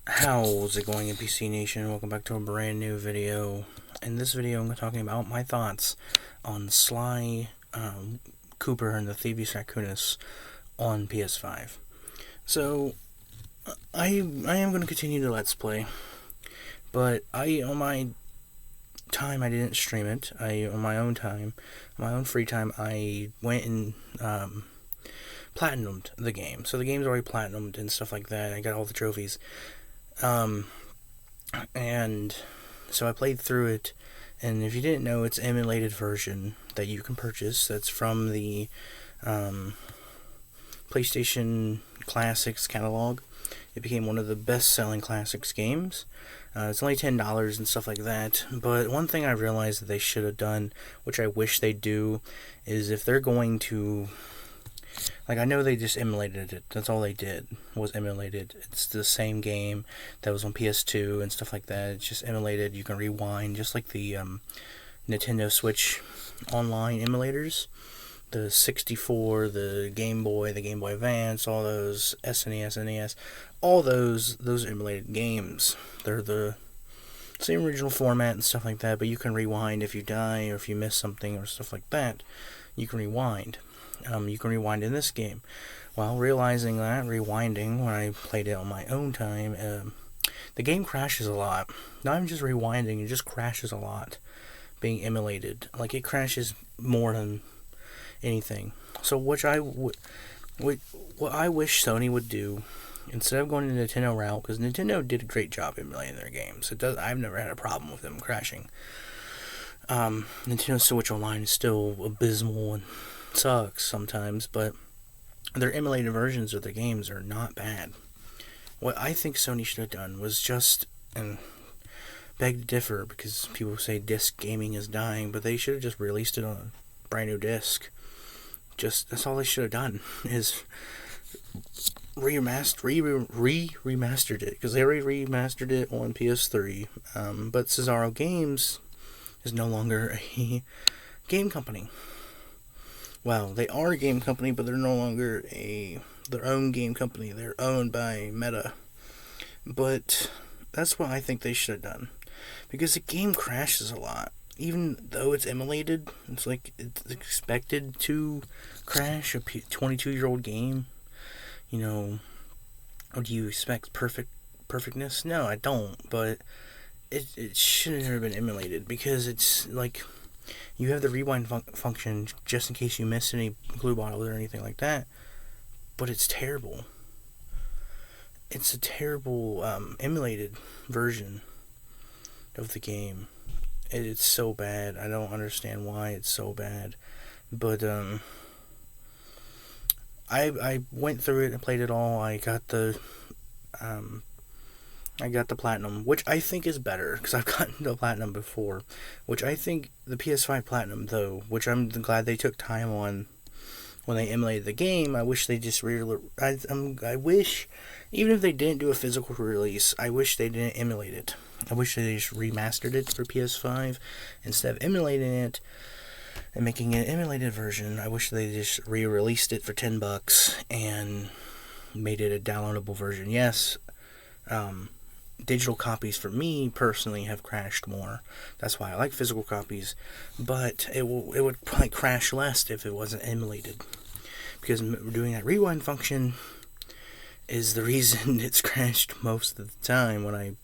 How's it going, NPC Nation? Welcome back to a brand new video. In this video, I'm talking about my thoughts on Sly Cooper and the Thievius Raccoonus on PS5. So, I am going to continue the Let's Play, but on my time, I didn't stream it. On my own time, my own free time, I went and platinumed the game. So the game's already platinumed and stuff like that. I got all the trophies. And so I played through it, and if you didn't know, it's an emulated version that you can purchase. That's from the PlayStation Classics catalog. It became one of the best-selling Classics games. It's only $10 and stuff like that. But one thing I realized that they should have done, which I wish they do, is if they're going to... Like, I know they just emulated it. That's all they did, was emulated. It's the same game that was on PS2 and stuff like that. It's just emulated. You can rewind, just like the Nintendo Switch online emulators. The 64, the Game Boy Advance, all those, SNES, NES, all those emulated games. They're the same original format and stuff like that, but you can rewind if you die or if you miss something or stuff like that. You can rewind. You can rewind in this game. While realizing that, rewinding, when I played it on my own time, the game crashes a lot. Not even just rewinding, it just crashes a lot. Being emulated. Like, it crashes more than anything. So, what I wish Sony would do, instead of going the Nintendo route, because Nintendo did a great job emulating their games. I've never had a problem with them crashing. Nintendo Switch Online is still abysmal and sucks sometimes, but their emulated versions of their games are not bad. What I think Sony should have done was just, and beg to differ because people say disc gaming is dying, but they should have just released it on a brand new disc. That's all they should have done, is remastered it, because they already remastered it on PS3. But Cesaro Games is no longer a game company. Well, they are a game company, but they're no longer their own game company. They're owned by Meta. But that's what I think they should have done. Because the game crashes a lot. Even though it's emulated, it's like it's expected to crash a 22-year-old game. You know, do you expect perfectness? No, I don't. But it should have never been emulated, because it's like... You have the rewind function just in case you miss any glue bottles or anything like that. But it's terrible. It's a terrible emulated version of the game. It's so bad. I don't understand why it's so bad. But I went through it and played it all. I got the Platinum, which I think is better, because I've gotten the Platinum before, which I think the PS5 Platinum, though, which I'm glad they took time on when they emulated the game. I wish they just I wish, even if they didn't do a physical release, I wish they didn't emulate it. I wish they just remastered it for PS5 instead of emulating it and making an emulated version. I wish they just re-released it for $10 and made it a downloadable version. Yes, digital copies for me personally have crashed more. That's why I like physical copies, but it would probably crash less if it wasn't emulated, because doing that rewind function is the reason it's crashed most of the time when I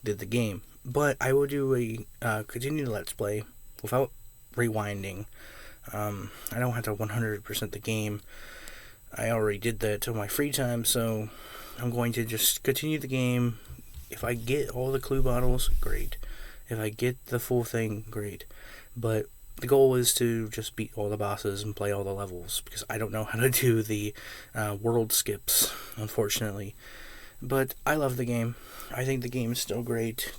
did the game. But I will do a continue the Let's Play without rewinding. I don't have to 100% the game. I already did that to my free time, so I'm going to just continue the game. If I get all the clue bottles, great. If I get the full thing, great. But the goal is to just beat all the bosses and play all the levels, because I don't know how to do the world skips, unfortunately. But I love the game. I think the game is still great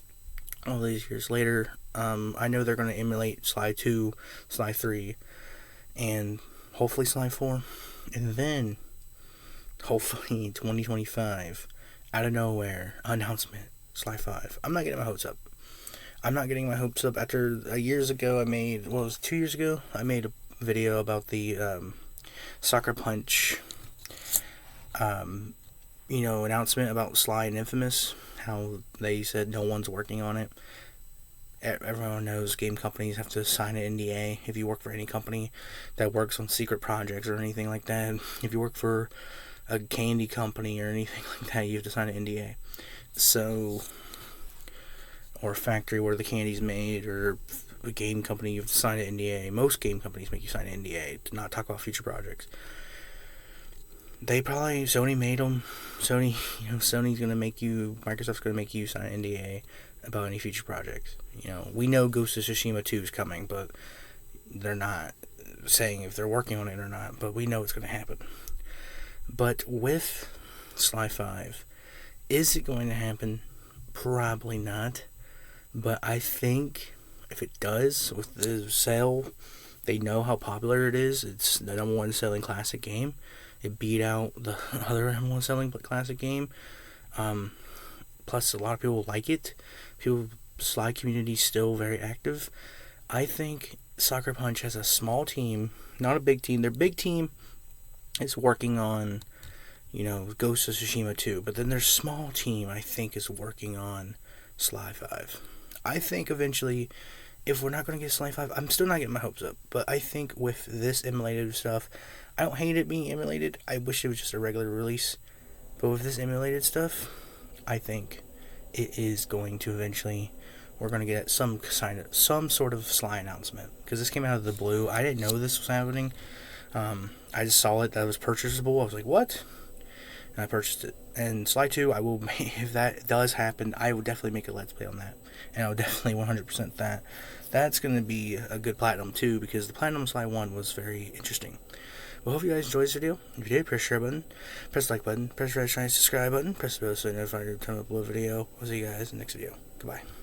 all these years later. I know they're going to emulate Sly 2, Sly 3, and hopefully Sly 4. And then, hopefully, 2025, out of nowhere, announcement, Sly 5. I'm not getting my hopes up. After years ago, 2 years ago, I made a video about the Sucker Punch announcement about Sly and Infamous, how they said no one's working on it. Everyone knows game companies have to sign an NDA if you work for any company that works on secret projects or anything like that. If you work for a candy company or anything like that, you have to sign an NDA. So, or a factory where the candy's made, or a game company, you have to sign an NDA. Most game companies make you sign an NDA to not talk about future projects. Sony made them. Sony's gonna make you, Microsoft's gonna make you sign an NDA about any future projects. We know Ghost of Tsushima 2 is coming, but they're not saying if they're working on it or not, but we know it's gonna happen. But with Sly 5, is it going to happen? Probably not. But I think if it does, with the sale, they know how popular it is. It's the number one selling classic game. It beat out the other number one selling classic game. Plus, a lot of people like it. Sly community is still very active. I think Sucker Punch has a small team, not a big team. Their big team is working on, Ghost of Tsushima 2. But then their small team, I think, is working on Sly 5. I think eventually, if we're not going to get Sly 5, I'm still not getting my hopes up. But I think with this emulated stuff, I don't hate it being emulated. I wish it was just a regular release. But with this emulated stuff, I think it is going to eventually, we're going to get some sort of Sly announcement. Because this came out of the blue. I didn't know this was happening. I just saw it that it was purchasable. I was like, what? And I purchased it. And Sly 2, if that does happen, I will definitely make a Let's Play on that. And I will definitely 100% that. That's going to be a good Platinum too, because the Platinum Sly 1 was very interesting. Well, hope you guys enjoyed this video. If you did, press the share button, press the like button, press the red shiny subscribe button, press the bell so you notified every time I upload a video. I'll see you guys in the next video. Goodbye.